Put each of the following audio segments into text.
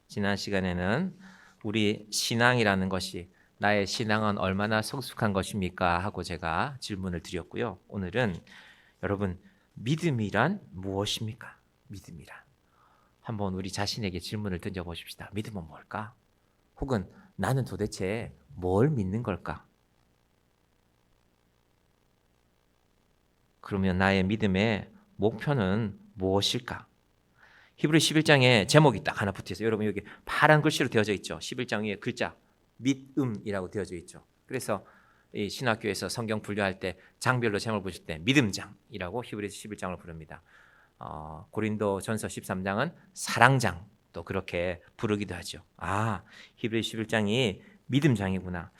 지난 시간에는 우리 신앙이라는 것이 나의 신앙은 얼마나 성숙한 것입니까? 하고 제가 질문을 드렸고요. 오늘은 여러분 믿음이란 무엇입니까? 믿음이란 한번 우리 자신에게 질문을 던져보십시다. 믿음은 뭘까? 혹은 나는 도대체 뭘 믿는 걸까? 그러면 나의 믿음의 목표는 무엇일까? 히브리 11장에 제목이 딱 하나 붙어 있어요. 여러분 여기 파란 글씨로 되어져 있죠. 11장 위에 글자 믿음이라고 되어져 있죠. 그래서 이 신학교에서 성경 분류할 때 장별로 제목을 보실 때 믿음장이라고 히브리서 11장을 부릅니다. 고린도전서 13장은 사랑장 또 그렇게 부르기도 하죠. 히브리 11장이 믿음장이구나.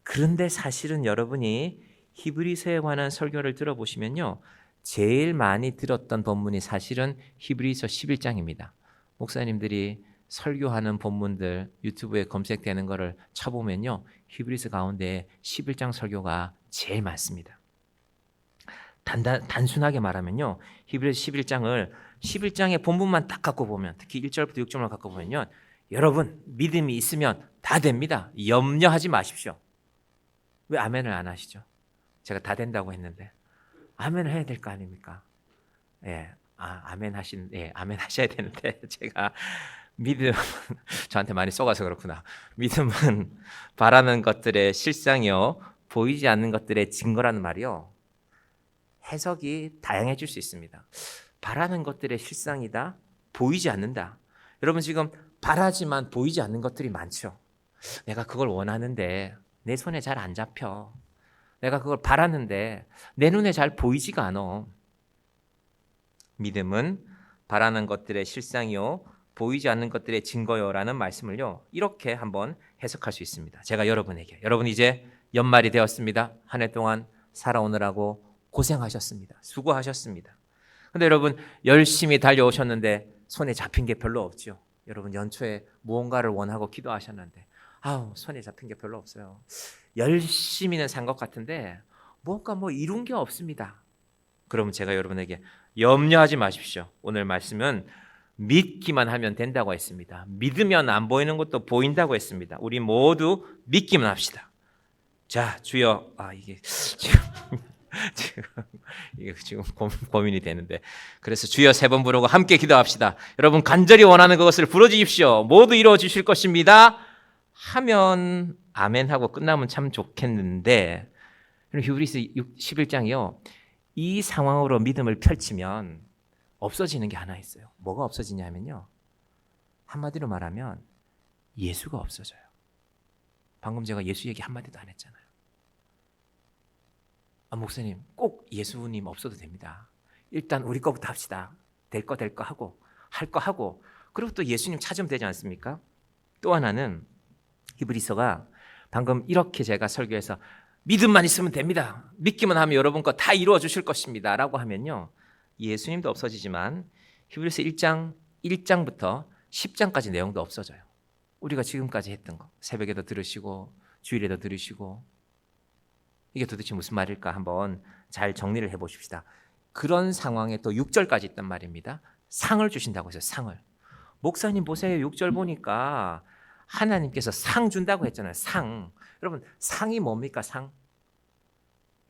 그런데 사실은 여러분이 히브리서에 관한 설교를 들어보시면요, 제일 많이 들었던 본문이 사실은 히브리서 11장입니다. 목사님들이 설교하는 본문들 유튜브에 검색되는 거를 쳐보면요, 히브리서 가운데 11장 설교가 제일 많습니다. 단순하게 말하면요, 히브리서 11장의 본문만 딱 갖고 보면, 특히 1절부터 6절만 갖고 보면요, 여러분 믿음이 있으면 다 됩니다. 염려하지 마십시오. 왜 아멘을 안 하시죠? 제가 다 된다고 했는데 아멘을 해야 될 거 아닙니까? 아멘 하셔야 되는데 제가 믿음 저한테 많이 쏘가서 그렇구나. 믿음은 바라는 것들의 실상이요 보이지 않는 것들의 증거라는 말이요. 해석이 다양해질 수 있습니다. 바라는 것들의 실상이다, 보이지 않는다. 여러분 지금 바라지만 보이지 않는 것들이 많죠. 내가 그걸 원하는데 내 손에 잘 안 잡혀. 내가 그걸 바라는데 내 눈에 잘 보이지가 않아. 믿음은 바라는 것들의 실상이요 보이지 않는 것들의 증거요라는 말씀을요 이렇게 한번 해석할 수 있습니다. 제가 여러분 이제 연말이 되었습니다. 한 해 동안 살아오느라고 고생하셨습니다. 수고하셨습니다. 근데 여러분 열심히 달려오셨는데 손에 잡힌 게 별로 없죠. 여러분 연초에 무언가를 원하고 기도하셨는데 손에 잡힌 게 별로 없어요. 열심히는 산 것 같은데 뭔가 이룬 게 없습니다. 그러면 제가 여러분에게 염려하지 마십시오. 오늘 말씀은 믿기만 하면 된다고 했습니다. 믿으면 안 보이는 것도 보인다고 했습니다. 우리 모두 믿기만 합시다. 자, 주여, 이게 지금 고민이 되는데, 그래서 주여 3번 부르고 함께 기도합시다. 여러분 간절히 원하는 것을 부르주십시오. 모두 이루어 주실 것입니다. 하면 아멘하고 끝나면 참 좋겠는데, 히브리서 11장이요 이 상황으로 믿음을 펼치면 없어지는 게 하나 있어요. 뭐가 없어지냐면요, 한마디로 말하면 예수가 없어져요. 방금 제가 예수 얘기 한마디도 안 했잖아요. 목사님 꼭 예수님 없어도 됩니다. 일단 우리 거부터 합시다. 될 거 하고 할 거 하고 그리고 또 예수님 찾으면 되지 않습니까? 또 하나는 히브리서가 방금 이렇게 제가 설교해서 믿음만 있으면 됩니다. 믿기만 하면 여러분 거 다 이루어 주실 것입니다. 라고 하면요, 예수님도 없어지지만 히브리서 1장부터 10장까지 내용도 없어져요. 우리가 지금까지 했던 거 새벽에도 들으시고 주일에도 들으시고 이게 도대체 무슨 말일까 한번 잘 정리를 해보십시다. 그런 상황에 또 6절까지 있단 말입니다. 상을 주신다고 해서 상을. 목사님 보세요. 6절 보니까 하나님께서 상 준다고 했잖아요. 상. 여러분 상이 뭡니까? 상.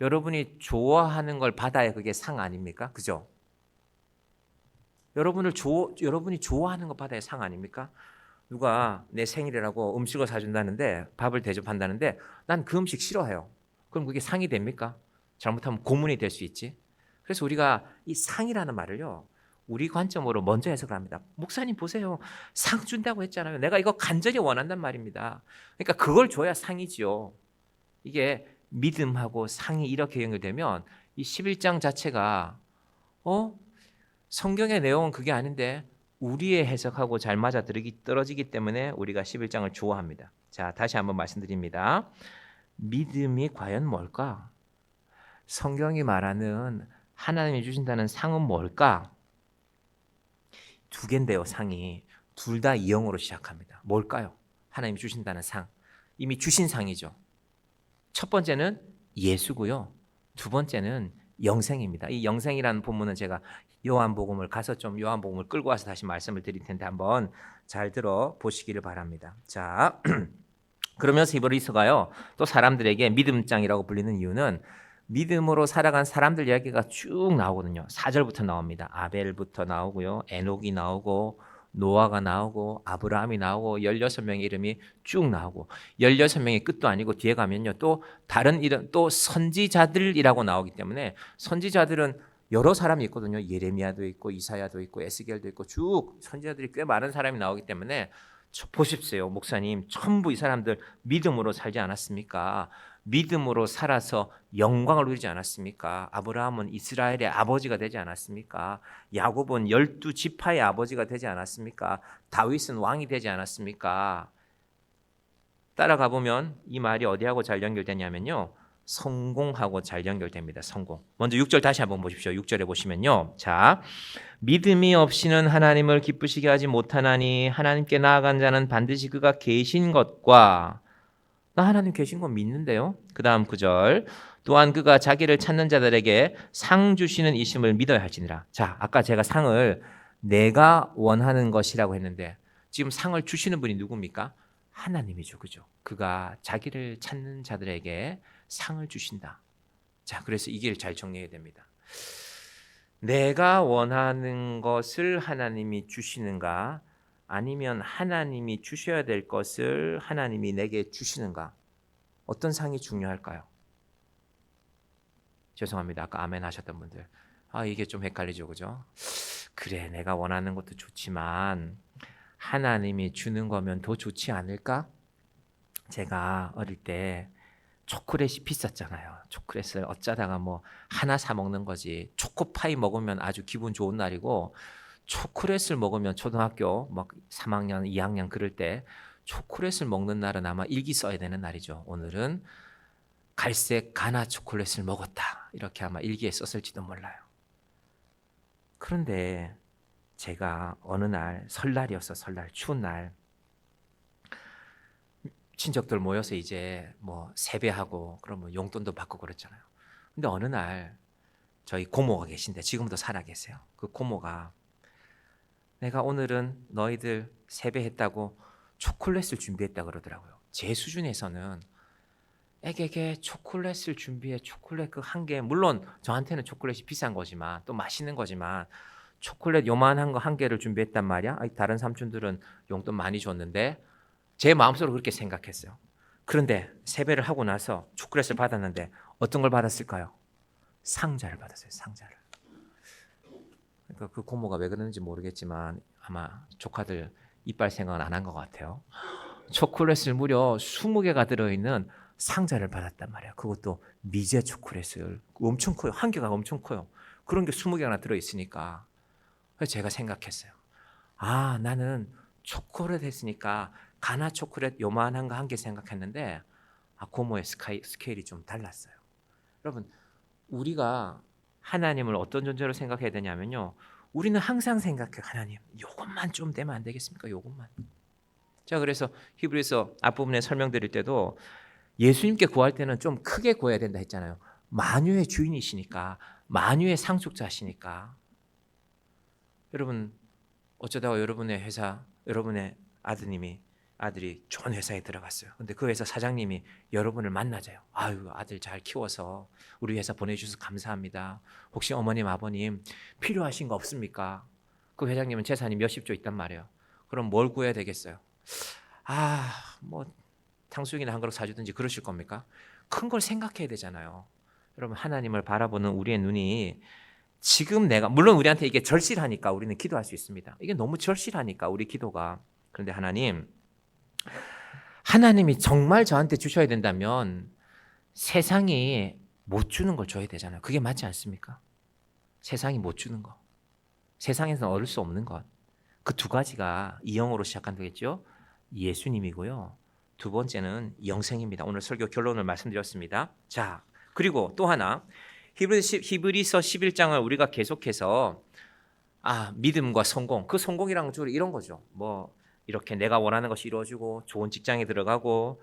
여러분이 좋아하는 걸 받아야 그게 상 아닙니까? 그죠? 여러분이 좋아하는 거 받아야 상 아닙니까? 누가 내 생일이라고 음식을 사준다는데 밥을 대접한다는데 난 그 음식 싫어해요. 그럼 그게 상이 됩니까? 잘못하면 고문이 될 수 있지. 그래서 우리가 이 상이라는 말을요 우리 관점으로 먼저 해석을 합니다. 목사님 보세요. 상 준다고 했잖아요. 내가 이거 간절히 원한단 말입니다. 그러니까 그걸 줘야 상이지요. 이게 믿음하고 상이 이렇게 연결되면 이 11장 자체가 성경의 내용은 그게 아닌데 우리의 해석하고 잘 맞아 떨어지기 때문에 우리가 11장을 좋아합니다. 자, 다시 한번 말씀드립니다. 믿음이 과연 뭘까? 성경이 말하는 하나님이 주신다는 상은 뭘까? 2개인데요. 상이 둘 다 2형으로 시작합니다. 뭘까요? 하나님이 주신다는 상, 이미 주신 상이죠. 첫 번째는 예수고요, 두 번째는 영생입니다. 이 영생이라는 본문은 제가 요한복음을 가서 좀 요한복음을 끌고 와서 다시 말씀을 드릴 텐데 한번 잘 들어 보시기를 바랍니다. 자, 그러면서 히브리서가요 또 사람들에게 믿음장이라고 불리는 이유는 믿음으로 살아간 사람들 이야기가 쭉 나오거든요. 4절부터 나옵니다. 아벨부터 나오고요, 에녹이 나오고 노아가 나오고 아브라함이 나오고 16명의 이름이 쭉 나오고 16명의 끝도 아니고 뒤에 가면요 또 다른 이름 또 선지자들이라고 나오기 때문에 선지자들은 여러 사람이 있거든요. 예레미야도 있고 이사야도 있고 에스겔도 있고 쭉 선지자들이 꽤 많은 사람이 나오기 때문에 보십시오. 목사님 전부 이 사람들 믿음으로 살지 않았습니까? 믿음으로 살아서 영광을 누리지 않았습니까? 아브라함은 이스라엘의 아버지가 되지 않았습니까? 야곱은 12지파의 아버지가 되지 않았습니까? 다윗은 왕이 되지 않았습니까? 따라가 보면 이 말이 어디하고 잘 연결되냐면요 성공하고 잘 연결됩니다. 성공. 먼저 6절 다시 한번 보십시오. 6절에 보시면요, 자, 믿음이 없이는 하나님을 기쁘시게 하지 못하나니 하나님께 나아간 자는 반드시 그가 계신 것과, 나 하나님 계신 건 믿는데요. 그 다음 9절, 또한 그가 자기를 찾는 자들에게 상 주시는 이심을 믿어야 할지니라. 자, 아까 제가 상을 내가 원하는 것이라고 했는데 지금 상을 주시는 분이 누굽니까? 하나님이죠. 그죠? 그가 자기를 찾는 자들에게 상을 주신다. 자, 그래서 이 길 잘 정리해야 됩니다. 내가 원하는 것을 하나님이 주시는가, 아니면 하나님이 주셔야 될 것을 하나님이 내게 주시는가, 어떤 상이 중요할까요? 죄송합니다. 아까 아멘 하셨던 분들, 이게 좀 헷갈리죠, 그죠? 그래, 내가 원하는 것도 좋지만 하나님이 주는 거면 더 좋지 않을까? 제가 어릴 때 초콜릿이 비쌌잖아요. 초콜릿을 어쩌다가 뭐 하나 사 먹는 거지. 초코파이 먹으면 아주 기분 좋은 날이고, 초콜릿을 먹으면 초등학교 막 3학년, 2학년 그럴 때 초콜릿을 먹는 날은 아마 일기 써야 되는 날이죠. 오늘은 갈색 가나 초콜릿을 먹었다, 이렇게 아마 일기에 썼을지도 몰라요. 그런데 제가 어느 날 설날이었어. 설날 추운 날 친척들 모여서 이제 뭐 세배하고 그러면 용돈도 받고 그랬잖아요. 근데 어느 날 저희 고모가 계신데 지금도 살아 계세요. 그 고모가 내가 오늘은 너희들 세배했다고 초콜릿을 준비했다 그러더라고요. 제 수준에서는 애게게 초콜릿을 준비해, 초콜릿 그 한 개, 물론 저한테는 초콜릿이 비싼 거지만 또 맛있는 거지만 초콜릿 요만한 거 한 개를 준비했단 말이야. 다른 삼촌들은 용돈 많이 줬는데 제 마음속으로 그렇게 생각했어요. 그런데 세배를 하고 나서 초콜릿을 받았는데 어떤 걸 받았을까요? 상자를 받았어요. 상자를. 그러니까 그 고모가 왜 그러는지 모르겠지만 아마 조카들 이빨 생각은 안 한 것 같아요. 초콜릿을 무려 20개가 들어있는 상자를 받았단 말이에요. 그것도 미제 초콜릿을 엄청 커요. 한 개가 엄청 커요. 그런 게 20개나 들어있으니까 제가 생각했어요. 나는 초콜릿 했으니까 가나 초콜릿 요만한 거 한 개 생각했는데 고모의 스케일이 좀 달랐어요. 여러분, 우리가 하나님을 어떤 존재로 생각해야 되냐면요, 우리는 항상 생각해요. 하나님, 요것만 좀 되면 안 되겠습니까? 요것만. 자, 그래서 히브리서 앞부분에 설명드릴 때도 예수님께 구할 때는 좀 크게 구해야 된다 했잖아요. 만유의 주인이시니까, 만유의 상속자시니까. 여러분, 어쩌다가 여러분의 회사, 여러분의 아들이 좋은 회사에 들어갔어요. 근데 그 회사 사장님이 여러분을 만나자요. 아들 잘 키워서 우리 회사 보내주셔서 감사합니다. 혹시 어머님, 아버님 필요하신 거 없습니까? 그 회장님은 재산이 몇십조 있단 말이에요. 그럼 뭘 구해야 되겠어요? 뭐 탕수육이나 한 그릇 사주든지 그러실 겁니까? 큰 걸 생각해야 되잖아요. 여러분, 하나님을 바라보는 우리의 눈이 지금 물론 우리한테 이게 절실하니까 우리는 기도할 수 있습니다. 이게 너무 절실하니까 우리 기도가. 그런데 하나님이 정말 저한테 주셔야 된다면 세상이 못 주는 걸 줘야 되잖아요. 그게 맞지 않습니까? 세상이 못 주는 거, 세상에서는 얻을 수 없는 것, 그 두 가지가 이영으로 시작한다겠죠. 예수님이고요, 두 번째는 영생입니다. 오늘 설교 결론을 말씀드렸습니다. 자, 그리고 또 하나, 히브리서 11장을 우리가 계속해서 믿음과 성공, 그 성공이란 건 이런 거죠. 뭐 이렇게 내가 원하는 것이 이루어지고 좋은 직장에 들어가고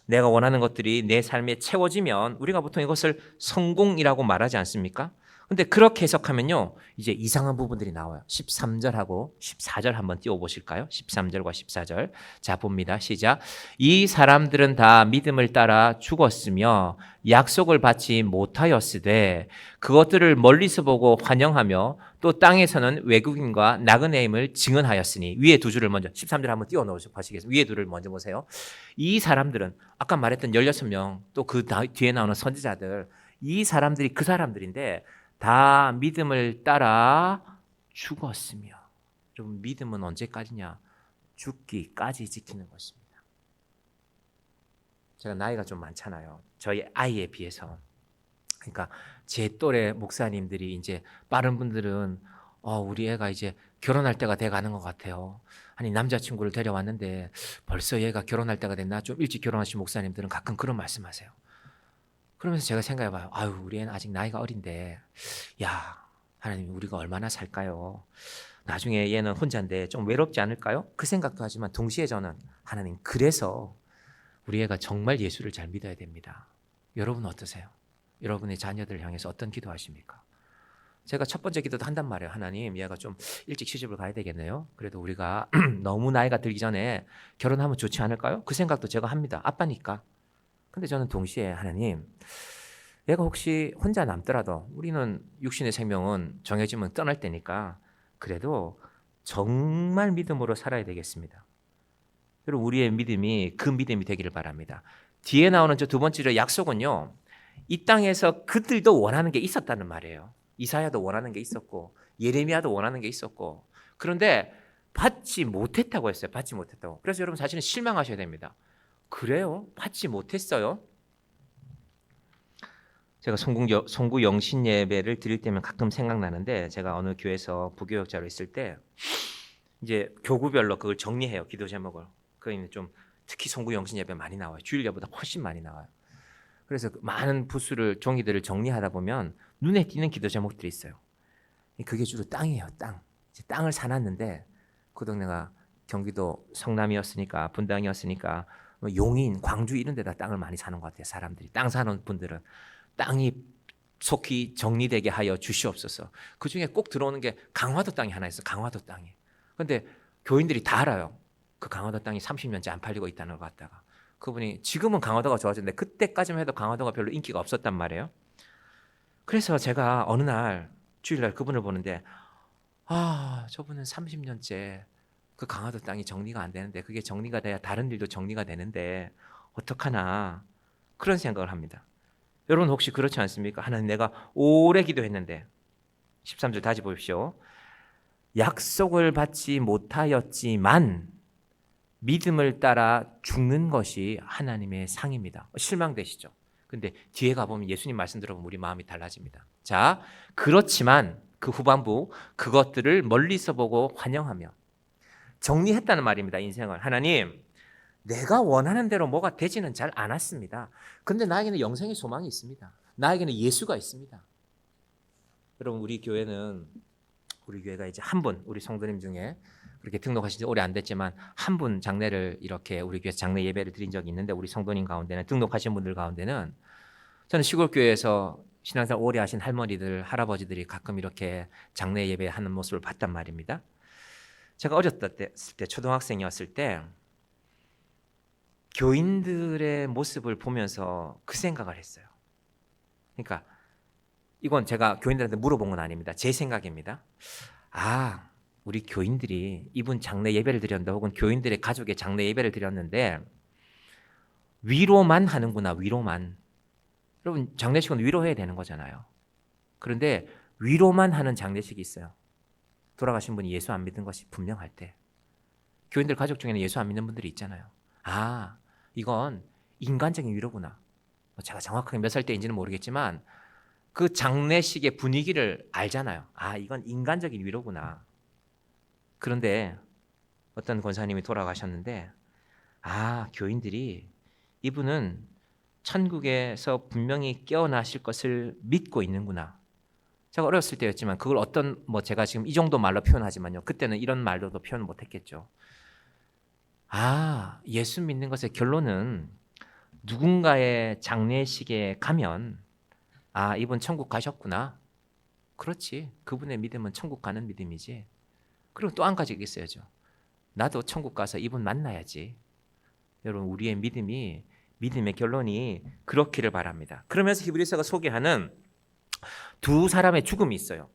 내가 원하는 것들이 내 삶에 채워지면 우리가 보통 이것을 성공이라고 말하지 않습니까? 근데 그렇게 해석하면요, 이제 이상한 부분들이 나와요. 13절하고 14절 한번 띄워보실까요? 13절과 14절. 자, 봅니다. 시작. 이 사람들은 다 믿음을 따라 죽었으며 약속을 받지 못하였으되 그것들을 멀리서 보고 환영하며 또 땅에서는 외국인과 나그네임을 증언하였으니, 위에 두 줄을 먼저 13절 한번 띄워 놓으시겠습니다. 위에 둘을 먼저 보세요. 이 사람들은 아까 말했던 16명 또 그 뒤에 나오는 선지자들, 이 사람들이 그 사람들인데 다 믿음을 따라 죽었으며. 여러분, 믿음은 언제까지냐? 죽기까지 지키는 것입니다. 제가 나이가 좀 많잖아요. 저희 아이에 비해서. 그러니까 제 또래 목사님들이 이제 빠른 분들은 우리 애가 이제 결혼할 때가 돼 가는 것 같아요. 아니, 남자친구를 데려왔는데 벌써 얘가 결혼할 때가 됐나? 좀 일찍 결혼하신 목사님들은 가끔 그런 말씀하세요. 그러면서 제가 생각해봐요. 아유, 우리 애는 아직 나이가 어린데, 야, 하나님, 우리가 얼마나 살까요? 나중에 얘는 혼자인데 좀 외롭지 않을까요? 그 생각도 하지만 동시에 저는, 하나님, 그래서 우리 애가 정말 예수를 잘 믿어야 됩니다. 여러분 어떠세요? 여러분의 자녀들을 향해서 어떤 기도하십니까? 제가 첫 번째 기도도 한단 말이에요. 하나님, 얘가 좀 일찍 시집을 가야 되겠네요. 그래도 우리가 너무 나이가 들기 전에 결혼하면 좋지 않을까요? 그 생각도 제가 합니다. 아빠니까. 근데 저는 동시에, 하나님, 얘가 혹시 혼자 남더라도 우리는 육신의 생명은 정해지면 떠날 때니까 그래도 정말 믿음으로 살아야 되겠습니다. 여러분, 우리의 믿음이 그 믿음이 되기를 바랍니다. 뒤에 나오는 저 두 번째 약속은요, 이 땅에서 그들도 원하는 게 있었다는 말이에요. 이사야도 원하는 게 있었고 예레미야도 원하는 게 있었고, 그런데 받지 못했다고 했어요. 받지 못했다고. 그래서 여러분 사실은 실망하셔야 됩니다. 그래요? 받지 못했어요? 제가 송구 영신 예배를 드릴 때면 가끔 생각나는데, 제가 어느 교회에서 부교역자로 있을 때 이제 교구별로 그걸 정리해요. 기도 제목을. 그게 좀 특히 송구 영신 예배 많이 나와요. 주일 예보다 훨씬 많이 나와요. 그래서 많은 부수를 종이들을 정리하다 보면 눈에 띄는 기도 제목들이 있어요. 그게 주로 땅이에요. 땅. 이제 땅을 사놨는데 그 동네가 경기도 성남이었으니까, 분당이었으니까 용인, 광주 이런 데다 땅을 많이 사는 것 같아요. 사람들이. 땅 사는 분들은 땅이 속히 정리되게 하여 주시옵소서. 그중에 꼭 들어오는 게 강화도 땅이 하나 있어요. 강화도 땅이. 근데 교인들이 다 알아요. 그 강화도 땅이 30년째 안 팔리고 있다는 걸 갖다가. 그분이 지금은 강화도가 좋아졌는데 그때까지만 해도 강화도가 별로 인기가 없었단 말이에요. 그래서 제가 어느 날 주일날 그분을 보는데, 저분은 30년째 그 강화도 땅이 정리가 안 되는데, 그게 정리가 돼야 다른 일도 정리가 되는데 어떡하나, 그런 생각을 합니다. 여러분 혹시 그렇지 않습니까? 하나님, 내가 오래 기도했는데, 13절 다시 보십시오. 약속을 받지 못하였지만 믿음을 따라 죽는 것이 하나님의 상입니다. 실망되시죠? 근데 뒤에 가보면 예수님 말씀 들어보면 우리 마음이 달라집니다. 자, 그렇지만 그 후반부, 그것들을 멀리서 보고 환영하며. 정리했다는 말입니다. 인생을. 하나님, 내가 원하는 대로 뭐가 되지는 잘 않았습니다. 근데 나에게는 영생의 소망이 있습니다. 나에게는 예수가 있습니다. 여러분, 우리 교회가 이제 한 분, 우리 성도님 중에 그렇게 등록하신 지 오래 안 됐지만 한 분 장례를 이렇게 우리 교회에서 장례 예배를 드린 적이 있는데, 우리 성도님 가운데는, 등록하신 분들 가운데는, 저는 시골 교회에서 신앙생활 오래 하신 할머니들, 할아버지들이 가끔 이렇게 장례 예배하는 모습을 봤단 말입니다. 제가 어렸을 때 초등학생이었을 때 교인들의 모습을 보면서 그 생각을 했어요. 그러니까 이건 제가 교인들한테 물어본 건 아닙니다. 제 생각입니다. 우리 교인들이 이분 장례 예배를 드렸는데, 혹은 교인들의 가족의 장례 예배를 드렸는데 위로만 하는구나. 위로만. 여러분, 장례식은 위로해야 되는 거잖아요. 그런데 위로만 하는 장례식이 있어요. 돌아가신 분이 예수 안 믿는 것이 분명할 때. 교인들 가족 중에는 예수 안 믿는 분들이 있잖아요. 이건 인간적인 위로구나. 제가 정확하게 몇 살 때인지는 모르겠지만 그 장례식의 분위기를 알잖아요. 이건 인간적인 위로구나. 그런데 어떤 권사님이 돌아가셨는데, 교인들이 이분은 천국에서 분명히 깨어나실 것을 믿고 있는구나. 제가 어렸을 때였지만 그걸 제가 지금 이 정도 말로 표현하지만요, 그때는 이런 말로도 표현 못했겠죠. 예수 믿는 것의 결론은 누군가의 장례식에 가면 이분 천국 가셨구나. 그렇지. 그분의 믿음은 천국 가는 믿음이지. 그리고 또 한 가지 있어야죠. 나도 천국 가서 이분 만나야지. 여러분, 우리의 믿음의 결론이 그렇기를 바랍니다. 그러면서 히브리서가 소개하는 두 사람의 죽음이 있어요.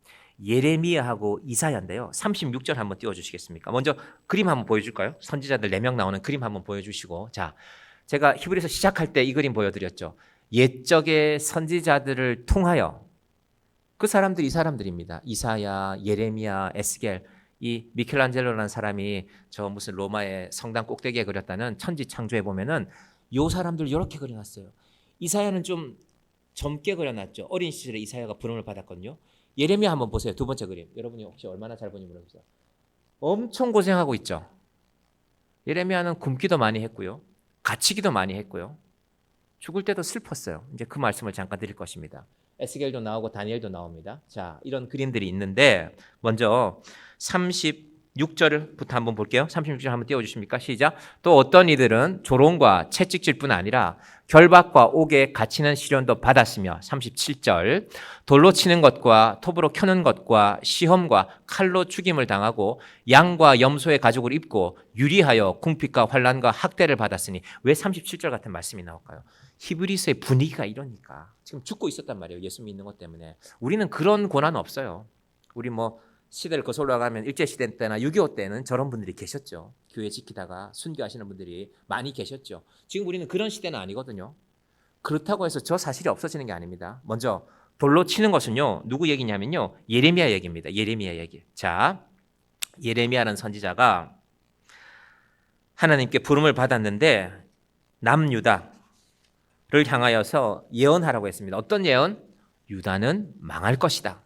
예레미야하고 이사야인데요. 36절 한번 띄워주시겠습니까? 먼저 그림 한번 보여줄까요? 선지자들 4명 나오는 그림 한번 보여주시고, 자, 제가 히브리서 시작할 때 이 그림 보여드렸죠. 옛적의 선지자들을 통하여 그 사람들이 이 사람들입니다. 이사야, 예레미야, 에스겔, 이 미켈란젤로라는 사람이 저 무슨 로마의 성당 꼭대기에 그렸다는 천지창조에 보면은 요 사람들 이렇게 그려놨어요. 이사야는 좀 젊게 그려놨죠. 어린 시절에 이사야가 부름을 받았거든요. 예레미야 한번 보세요. 두 번째 그림. 여러분이 혹시 얼마나 잘 보는지 모르겠어요. 엄청 고생하고 있죠. 예레미야는 굶기도 많이 했고요. 갇히기도 많이 했고요. 죽을 때도 슬펐어요. 이제 그 말씀을 잠깐 드릴 것입니다. 에스겔도 나오고 다니엘도 나옵니다. 자, 이런 그림들이 있는데 먼저 36절부터 한번 볼게요. 36절 한번 띄워주십니까? 시작. 또 어떤 이들은 조롱과 채찍질뿐 아니라 결박과 옥에 갇히는 시련도 받았으며 37절 돌로 치는 것과 톱으로 켜는 것과 시험과 칼로 죽임을 당하고 양과 염소의 가죽을 입고 유리하여 궁핍과 환난과 학대를 받았으니 왜 37절 같은 말씀이 나올까요? 히브리서의 분위기가 이러니까 지금 죽고 있었단 말이에요. 예수 믿는 것 때문에. 우리는 그런 고난 없어요. 우리 뭐 시대를 거슬러 가면 일제시대 때나 6.25 때는 저런 분들이 계셨죠. 교회 지키다가 순교하시는 분들이 많이 계셨죠. 지금 우리는 그런 시대는 아니거든요. 그렇다고 해서 저 사실이 없어지는 게 아닙니다. 먼저 돌로 치는 것은요. 누구 얘기냐면요. 예레미야 얘기입니다. 예레미야 얘기. 자, 예레미야라는 선지자가 하나님께 부름을 받았는데 남유다를 향하여서 예언하라고 했습니다. 어떤 예언? 유다는 망할 것이다.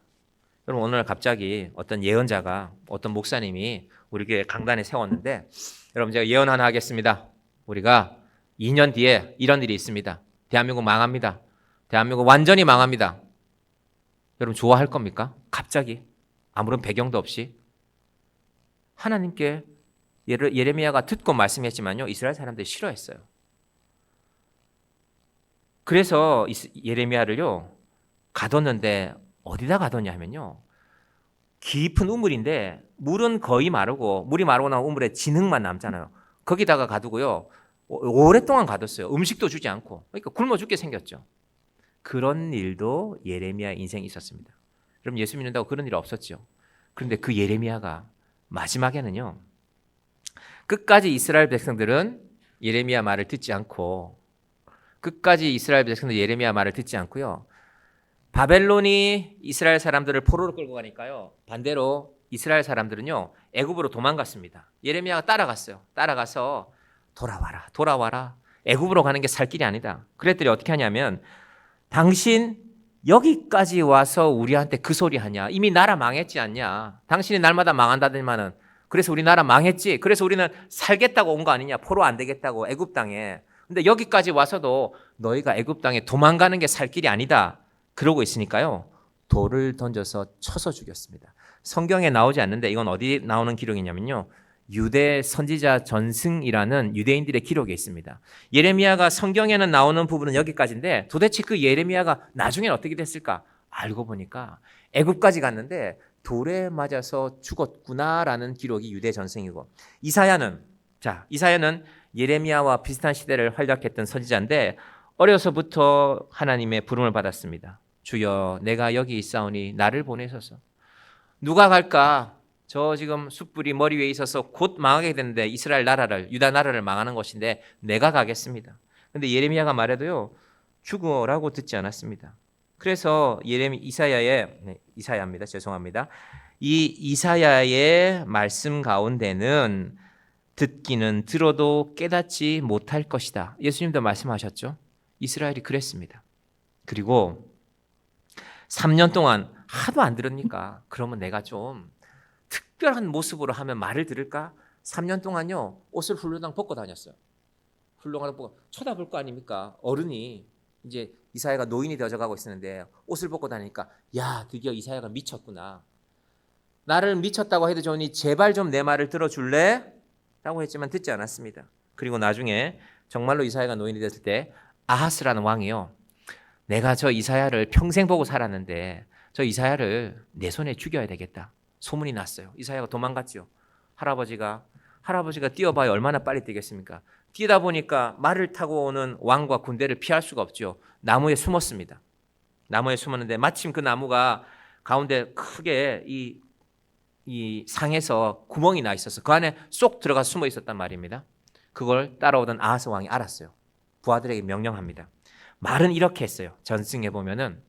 여러분, 오늘 갑자기 어떤 예언자가, 어떤 목사님이 우리 교회 강단에 세웠는데, 여러분, 제가 예언 하나 하겠습니다. 우리가 2년 뒤에 이런 일이 있습니다. 대한민국 망합니다. 대한민국 완전히 망합니다. 여러분, 좋아할 겁니까? 갑자기 아무런 배경도 없이. 하나님께 예레미야가 듣고 말씀했지만요, 이스라엘 사람들이 싫어했어요. 그래서 예레미야를요 가뒀는데 어디다 가뒀냐 하면요, 깊은 우물인데 물은 거의 마르고, 물이 마르고 나면 우물에 진흙만 남잖아요. 거기다가 가두고요 오랫동안 가뒀어요. 음식도 주지 않고. 그러니까 굶어 죽게 생겼죠. 그런 일도 예레미야 인생에 있었습니다. 그럼 예수 믿는다고 그런 일 없었죠. 그런데 그 예레미야가 마지막에는요, 끝까지 이스라엘 백성들은 예레미야 말을 듣지 않고, 끝까지 이스라엘 백성들 예레미야 말을 듣지 않고요, 바벨론이 이스라엘 사람들을 포로로 끌고 가니까요, 반대로 이스라엘 사람들은요 애굽으로 도망갔습니다. 예레미야가 따라갔어요. 따라가서 돌아와라. 애굽으로 가는 게 살 길이 아니다. 그랬더니 어떻게 하냐면, 당신 여기까지 와서 우리한테 그 소리 하냐? 이미 나라 망했지 않냐? 당신이 날마다 망한다더니만은, 그래서 우리 나라 망했지. 그래서 우리는 살겠다고 온 거 아니냐? 포로 안 되겠다고 애굽 땅에. 근데 여기까지 와서도 너희가 애굽 땅에 도망가는 게 살 길이 아니다. 그러고 있으니까요, 돌을 던져서 쳐서 죽였습니다. 성경에 나오지 않는데 이건 어디 나오는 기록이냐면요, 유대 선지자 전승이라는 유대인들의 기록에 있습니다. 예레미야가 성경에는 나오는 부분은 여기까지인데 도대체 그 예레미야가 나중엔 어떻게 됐을까? 알고 보니까 애굽까지 갔는데 돌에 맞아서 죽었구나라는 기록이 유대 전승이고, 이사야는 예레미야와 비슷한 시대를 활약했던 선지자인데 어려서부터 하나님의 부름을 받았습니다. 주여, 내가 여기 있사오니 나를 보내소서. 누가 갈까? 저 지금 숯불이 머리 위에 있어서 곧 망하게 되는데, 이스라엘 나라를, 유다 나라를 망하는 것인데 내가 가겠습니다. 근데 예레미야가 말해도요 죽어라고 듣지 않았습니다. 그래서 이사야입니다. 죄송합니다. 이 이사야의 말씀 가운데는 듣기는 들어도 깨닫지 못할 것이다. 예수님도 말씀하셨죠. 이스라엘이 그랬습니다. 그리고 3년 동안 하도 안 들으니까 그러면 내가 좀 특별한 모습으로 하면 말을 들을까? 3년 동안요 옷을 훌루당 벗고 다녔어요. 훌루당 벗고 쳐다볼 거 아닙니까? 어른이, 이제 이사야가 노인이 되어져 가고 있었는데 옷을 벗고 다니니까, 야, 드디어 이사야가 미쳤구나. 나를 미쳤다고 해도 좋으니 제발 좀 내 말을 들어줄래? 라고 했지만 듣지 않았습니다. 그리고 나중에 정말로 이사야가 노인이 됐을 때 아하스라는 왕이요, 내가 저 이사야를 평생 보고 살았는데 저 이사야를 내 손에 죽여야 되겠다. 소문이 났어요. 이사야가 도망갔죠. 할아버지가 뛰어봐야 얼마나 빨리 뛰겠습니까? 뛰다 보니까 말을 타고 오는 왕과 군대를 피할 수가 없죠. 나무에 숨었습니다. 나무에 숨었는데 마침 그 나무가 가운데 크게 이 상에서 구멍이 나 있어서 그 안에 쏙 들어가 숨어 있었단 말입니다. 그걸 따라오던 아하스 왕이 알았어요. 부하들에게 명령합니다. 말은 이렇게 했어요. 전승에 보면은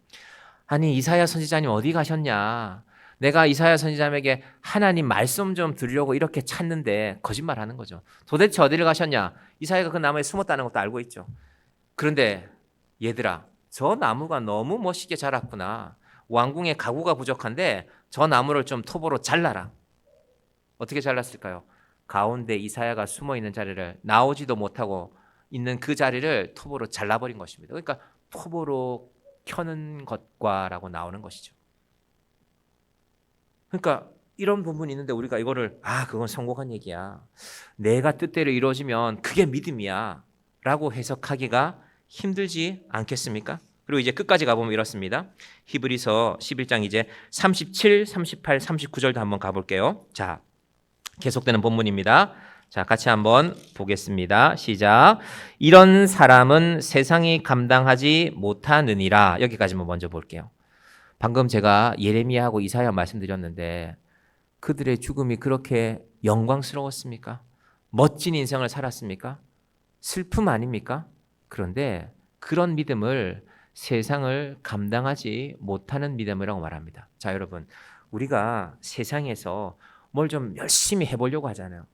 아니 이사야 선지자님 어디 가셨냐? 내가 이사야 선지자에게 하나님 말씀 좀 들으려고 이렇게 찾는데 거짓말하는 거죠. 도대체 어디를 가셨냐? 이사야가 그 나무에 숨었다는 것도 알고 있죠. 그런데 얘들아, 저 나무가 너무 멋있게 자랐구나. 왕궁에 가구가 부족한데 저 나무를 좀 톱으로 잘라라. 어떻게 잘랐을까요? 가운데 이사야가 숨어 있는 자리를 나오지도 못하고 있는 그 자리를 톱으로 잘라버린 것입니다. 그러니까 톱으로 켜는 것과라고 나오는 것이죠. 그러니까 이런 부분이 있는데 우리가 이거를 그건 성공한 얘기야. 내가 뜻대로 이루어지면 그게 믿음이야 라고 해석하기가 힘들지 않겠습니까? 그리고 이제 끝까지 가보면 이렇습니다. 히브리서 11장 이제 37, 38, 39절도 한번 가볼게요. 자, 계속되는 본문입니다. 자, 같이 한번 보겠습니다. 시작. 이런 사람은 세상이 감당하지 못하느니라. 여기까지만 먼저 볼게요. 방금 제가 예레미야하고 이사야 말씀드렸는데 그들의 죽음이 그렇게 영광스러웠습니까? 멋진 인생을 살았습니까? 슬픔 아닙니까? 그런데 그런 믿음을 세상을 감당하지 못하는 믿음이라고 말합니다. 자, 여러분, 우리가 세상에서 뭘 좀 열심히 해보려고 하잖아요.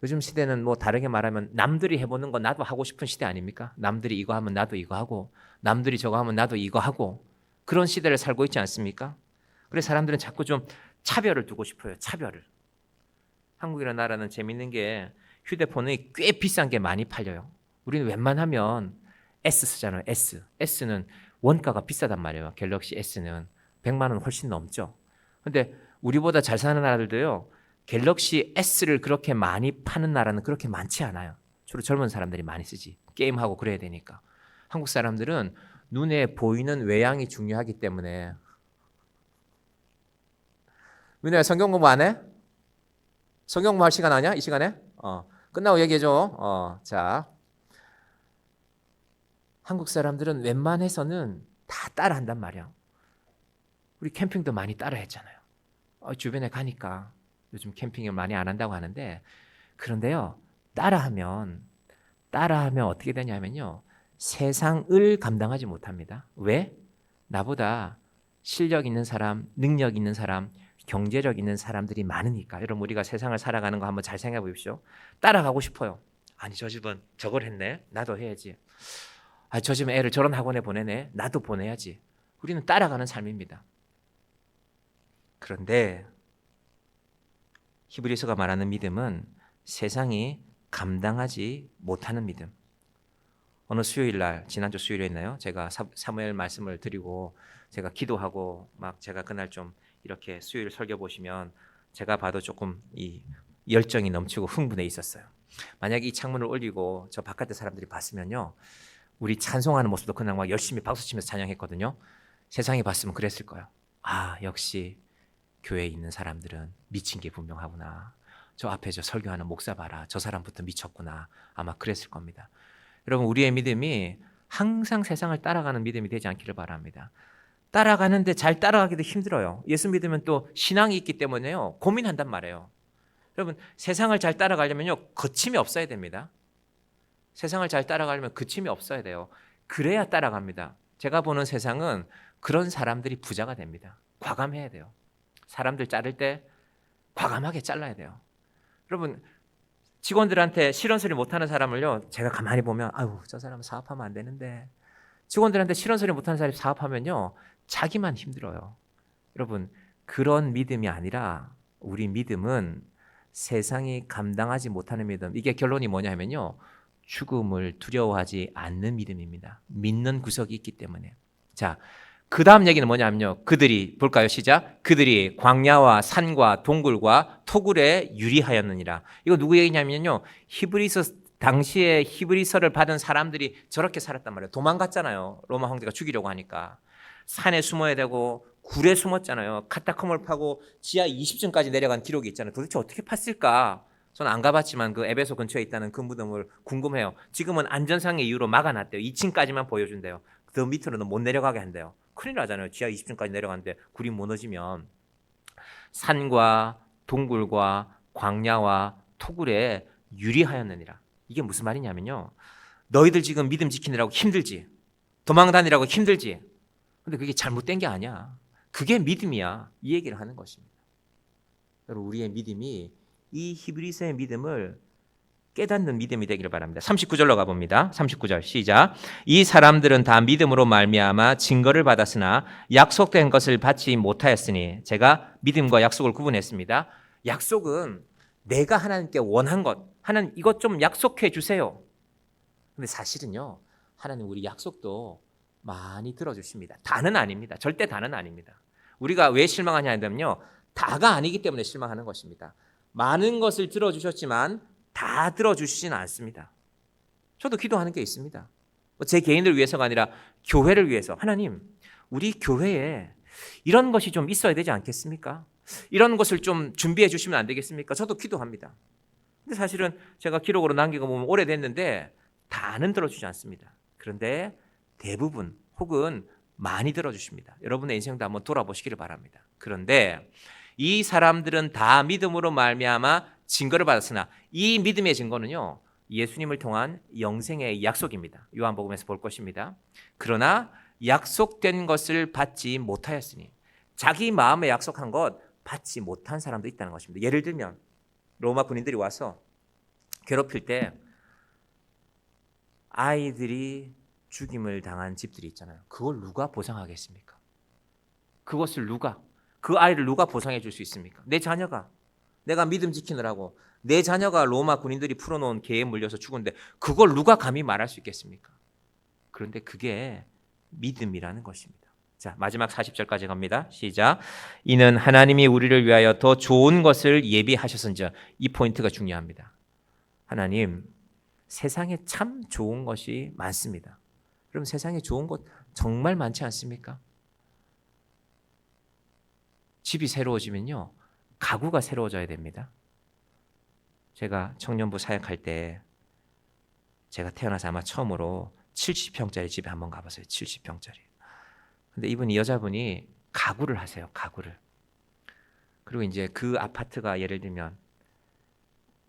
요즘 시대는 뭐 다르게 말하면 남들이 해보는 거 나도 하고 싶은 시대 아닙니까? 남들이 이거 하면 나도 이거 하고 남들이 저거 하면 나도 이거 하고 그런 시대를 살고 있지 않습니까? 그래서 사람들은 자꾸 좀 차별을 두고 싶어요. 차별을. 한국이라는 나라는 재밌는 게 휴대폰이 꽤 비싼 게 많이 팔려요. 우리는 웬만하면 S 쓰잖아요. S는 원가가 비싸단 말이에요. 갤럭시 S는 100만 원 훨씬 넘죠. 근데 우리보다 잘 사는 나라들도요. 갤럭시 S를 그렇게 많이 파는 나라는 그렇게 많지 않아요. 주로 젊은 사람들이 많이 쓰지. 게임하고 그래야 되니까. 한국 사람들은 눈에 보이는 외양이 중요하기 때문에. 민호야, 성경 공부 안 해? 성경 공부 할 시간 아니야? 이 시간에? 끝나고 얘기해줘. 자, 한국 사람들은 웬만해서는 다 따라한단 말이야. 우리 캠핑도 많이 따라했잖아요. 주변에 가니까 요즘 캠핑을 많이 안 한다고 하는데, 그런데요, 따라하면 어떻게 되냐면요, 세상을 감당하지 못합니다. 왜? 나보다 실력 있는 사람, 능력 있는 사람, 경제력 있는 사람들이 많으니까. 여러분, 우리가 세상을 살아가는 거 한번 잘 생각해 보십시오. 따라가고 싶어요. 아니, 저 집은 저걸 했네. 나도 해야지. 저 집은 애를 저런 학원에 보내네. 나도 보내야지. 우리는 따라가는 삶입니다. 그런데 히브리서가 말하는 믿음은 세상이 감당하지 못하는 믿음. 어느 수요일 날, 지난주 수요일이었나요? 제가 사무엘 말씀을 드리고 제가 기도하고 막 제가 그날 좀 이렇게 수요일 설교 보시면 제가 봐도 조금 이 열정이 넘치고 흥분해 있었어요. 만약에 이 창문을 올리고 저 바깥에 사람들이 봤으면요, 우리 찬송하는 모습도 그냥 막 열심히 박수치면서 찬양했거든요. 세상이 봤으면 그랬을 거예요. 역시 교회에 있는 사람들은 미친 게 분명하구나. 저 앞에 저 설교하는 목사 봐라. 저 사람부터 미쳤구나. 아마 그랬을 겁니다. 여러분, 우리의 믿음이 항상 세상을 따라가는 믿음이 되지 않기를 바랍니다. 따라가는데 잘 따라가기도 힘들어요. 예수 믿으면 또 신앙이 있기 때문에요, 고민한단 말이에요. 여러분, 세상을 잘 따라가려면요, 거침이 없어야 됩니다. 세상을 잘 따라가려면 거침이 없어야 돼요. 그래야 따라갑니다. 제가 보는 세상은 그런 사람들이 부자가 됩니다. 과감해야 돼요. 사람들 자를 때 과감하게 잘라야 돼요. 여러분, 직원들한테 싫은 소리 못하는 사람을요, 제가 가만히 보면 저 사람은 사업하면 안 되는데, 직원들한테 싫은 소리 못하는 사람이 사업하면요, 자기만 힘들어요. 여러분, 그런 믿음이 아니라 우리 믿음은 세상이 감당하지 못하는 믿음. 이게 결론이 뭐냐면요, 죽음을 두려워하지 않는 믿음입니다. 믿는 구석이 있기 때문에. 자, 그 다음 얘기는 뭐냐면요, 그들이, 볼까요? 시작. 그들이 광야와 산과 동굴과 토굴에 유리하였느니라. 이거 누구 얘기냐면요, 히브리서, 당시에 히브리서를 받은 사람들이 저렇게 살았단 말이에요. 도망갔잖아요. 로마 황제가 죽이려고 하니까. 산에 숨어야 되고 굴에 숨었잖아요. 카타콤을 파고 지하 20층까지 내려간 기록이 있잖아요. 도대체 어떻게 팠을까? 저는 안 가봤지만 그 에베소 근처에 있다는 그 무덤을 궁금해요. 지금은 안전상의 이유로 막아놨대요. 2층까지만 보여준대요. 더 밑으로는 못 내려가게 한대요. 큰일 나잖아요. 지하 20층까지 내려가는데 굴이 무너지면. 산과 동굴과 광야와 토굴에 유리하였느니라. 이게 무슨 말이냐면요. 너희들 지금 믿음 지키느라고 힘들지. 도망 다니라고 힘들지. 근데 그게 잘못된 게 아니야. 그게 믿음이야. 이 얘기를 하는 것입니다. 여러분, 우리의 믿음이 이 히브리서의 믿음을 깨닫는 믿음이 되기를 바랍니다. 39절로 가봅니다. 39절 시작. 이 사람들은 다 믿음으로 말미암아 증거를 받았으나 약속된 것을 받지 못하였으니. 제가 믿음과 약속을 구분했습니다. 약속은 내가 하나님께 원한 것, 하나님 이것 좀 약속해 주세요. 근데 사실은요, 하나님 우리 약속도 많이 들어주십니다. 다는 아닙니다. 절대 다는 아닙니다. 우리가 왜 실망하냐 하면요, 다가 아니기 때문에 실망하는 것입니다. 많은 것을 들어주셨지만 다 들어주시지는 않습니다. 저도 기도하는 게 있습니다. 제 개인을 위해서가 아니라 교회를 위해서, 하나님 우리 교회에 이런 것이 좀 있어야 되지 않겠습니까? 이런 것을 좀 준비해 주시면 안 되겠습니까? 저도 기도합니다. 근데 사실은 제가 기록으로 남기고 보면 오래됐는데 다는 들어주지 않습니다. 그런데 대부분 혹은 많이 들어주십니다. 여러분의 인생도 한번 돌아보시기를 바랍니다. 그런데 이 사람들은 다 믿음으로 말미암아 증거를 받았으나, 이 믿음의 증거는요, 예수님을 통한 영생의 약속입니다. 요한복음에서 볼 것입니다. 그러나 약속된 것을 받지 못하였으니, 자기 마음에 약속한 것 받지 못한 사람도 있다는 것입니다. 예를 들면 로마 군인들이 와서 괴롭힐 때 아이들이 죽임을 당한 집들이 있잖아요. 그걸 누가 보상하겠습니까? 그것을 그 아이를 누가 보상해 줄 수 있습니까? 내 자녀가, 내가 믿음 지키느라고 내 자녀가 로마 군인들이 풀어놓은 개에 물려서 죽은데 그걸 누가 감히 말할 수 있겠습니까? 그런데 그게 믿음이라는 것입니다. 자, 마지막 40절까지 갑니다. 시작. 이는 하나님이 우리를 위하여 더 좋은 것을 예비하셨은즉. 이 포인트가 중요합니다. 하나님, 세상에 참 좋은 것이 많습니다. 그럼 세상에 좋은 것 정말 많지 않습니까? 집이 새로워지면요, 가구가 새로워져야 됩니다. 제가 청년부 사역할 때 제가 태어나서 아마 처음으로 70평짜리 집에 한번 가봤어요. 70평짜리. 근데 이분이, 여자분이 가구를 하세요. 가구를. 그리고 이제 그 아파트가 예를 들면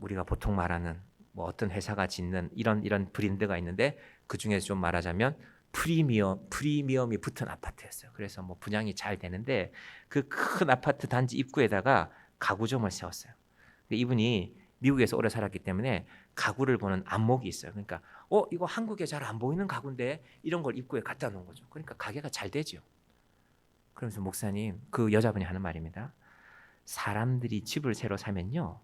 우리가 보통 말하는 뭐 어떤 회사가 짓는 이런 브랜드가 있는데, 그 중에서 좀 말하자면 프리미엄이 붙은 아파트였어요. 그래서 뭐 분양이 잘 되는데 그 큰 아파트 단지 입구에다가 가구점을 세웠어요. 근데 이분이 미국에서 오래 살았기 때문에 가구를 보는 안목이 있어요. 그러니까 이거 한국에 잘 안 보이는 가구인데 이런 걸 입구에 갖다 놓은 거죠. 그러니까 가게가 잘 되죠. 그러면서 목사님, 그 여자분이 하는 말입니다. 사람들이 집을 새로 사면요,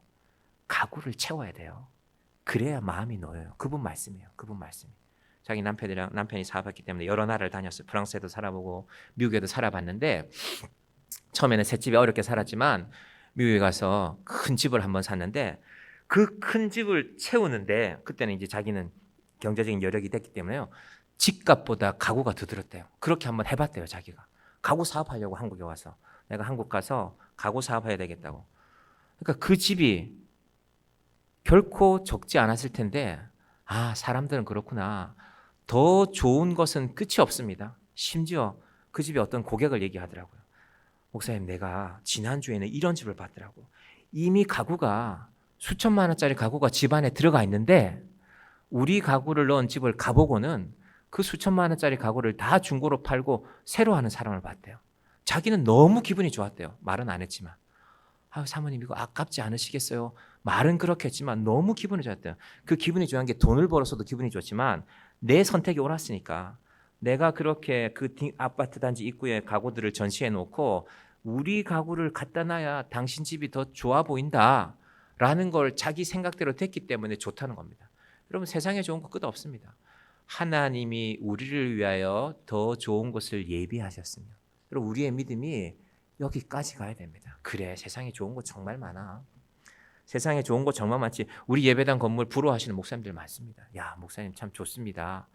가구를 채워야 돼요. 그래야 마음이 놓여요. 그분 말씀이에요. 그분 말씀이. 자기 남편이 사업했기 때문에 여러 나라를 다녔어요. 프랑스에도 살아보고 미국에도 살아봤는데, 처음에는 셋집에 어렵게 살았지만 미국에 가서 큰 집을 한번 샀는데, 그 큰 집을 채우는데 그때는 이제 자기는 경제적인 여력이 됐기 때문에요, 집값보다 가구가 더 들었대요. 그렇게 한번 해봤대요. 자기가 가구 사업하려고 한국에 와서, 내가 한국 가서 가구 사업해야 되겠다고. 그러니까 그 집이 결코 적지 않았을 텐데, 사람들은 그렇구나. 더 좋은 것은 끝이 없습니다. 심지어 그 집에 어떤 고객을 얘기하더라고요. 목사님, 내가 지난주에는 이런 집을 봤더라고. 이미 가구가 수천만 원짜리 가구가 집 안에 들어가 있는데, 우리 가구를 넣은 집을 가보고는 그 수천만 원짜리 가구를 다 중고로 팔고 새로 하는 사람을 봤대요. 자기는 너무 기분이 좋았대요. 말은 안 했지만. 사모님 이거 아깝지 않으시겠어요? 말은 그렇게 했지만 너무 기분이 좋았대요. 그 기분이 좋은 게 돈을 벌어서도 기분이 좋지만 내 선택이 옳았으니까, 내가 그렇게 그 아파트 단지 입구에 가구들을 전시해 놓고 우리 가구를 갖다 놔야 당신 집이 더 좋아 보인다 라는 걸 자기 생각대로 됐기 때문에 좋다는 겁니다. 여러분, 세상에 좋은 거 끝 없습니다. 하나님이 우리를 위하여 더 좋은 것을 예비하셨으며. 여러분, 우리의 믿음이 여기까지 가야 됩니다. 그래, 세상에 좋은 거 정말 많아. 세상에 좋은 거 정말 많지. 우리 예배당 건물 부러워하시는 목사님들 많습니다. 야, 목사님 참 좋습니다.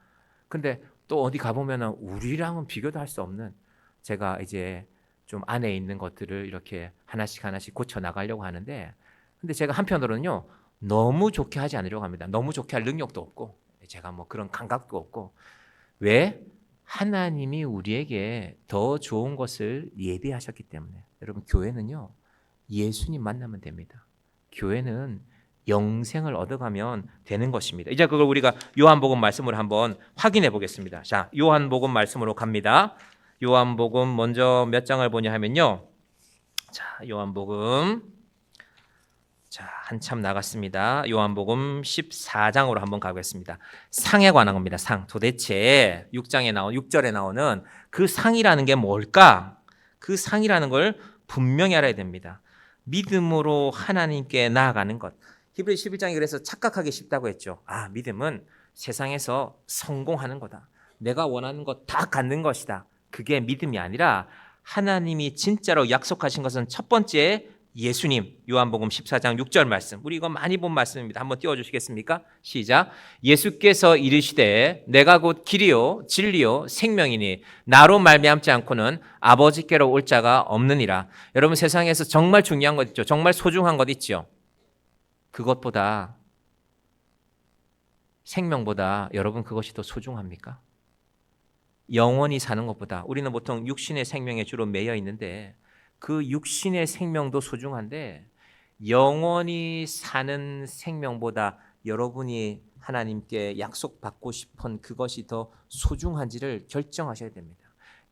근데 또 어디 가보면 우리랑은 비교도 할 수 없는, 제가 이제 좀 안에 있는 것들을 이렇게 하나씩 하나씩 고쳐 나가려고 하는데, 근데 제가 한편으로는요, 너무 좋게 하지 않으려고 합니다. 너무 좋게 할 능력도 없고 제가 뭐 그런 감각도 없고. 왜? 하나님이 우리에게 더 좋은 것을 예비하셨기 때문에. 여러분, 교회는요, 예수님 만나면 됩니다. 교회는 영생을 얻어가면 되는 것입니다. 이제 그걸 우리가 요한복음 말씀으로 한번 확인해 보겠습니다. 자, 요한복음 말씀으로 갑니다. 요한복음 먼저 몇 장을 보냐 하면요, 자, 요한복음, 자, 한참 나갔습니다. 요한복음 14장으로 한번 가보겠습니다. 상에 관한 겁니다. 상. 도대체 6절에 나오는 그 상이라는 게 뭘까? 그 상이라는 걸 분명히 알아야 됩니다. 믿음으로 하나님께 나아가는 것. 히브리 11장이 그래서 착각하기 쉽다고 했죠. 아, 믿음은 세상에서 성공하는 거다. 내가 원하는 것 다 갖는 것이다. 그게 믿음이 아니라 하나님이 진짜로 약속하신 것은 첫 번째 예수님. 요한복음 14장 6절 말씀. 우리 이거 많이 본 말씀입니다. 한번 띄워주시겠습니까? 시작. 예수께서 이르시되 내가 곧 길이요 진리요 생명이니 나로 말미암지 않고는 아버지께로 올 자가 없느니라. 여러분, 세상에서 정말 중요한 것 있죠. 정말 소중한 것 있죠. 그것보다, 생명보다 여러분 그것이 더 소중합니까? 영원히 사는 것보다. 우리는 보통 육신의 생명에 주로 매여 있는데 그 육신의 생명도 소중한데 영원히 사는 생명보다 여러분이 하나님께 약속받고 싶은 그것이 더 소중한지를 결정하셔야 됩니다.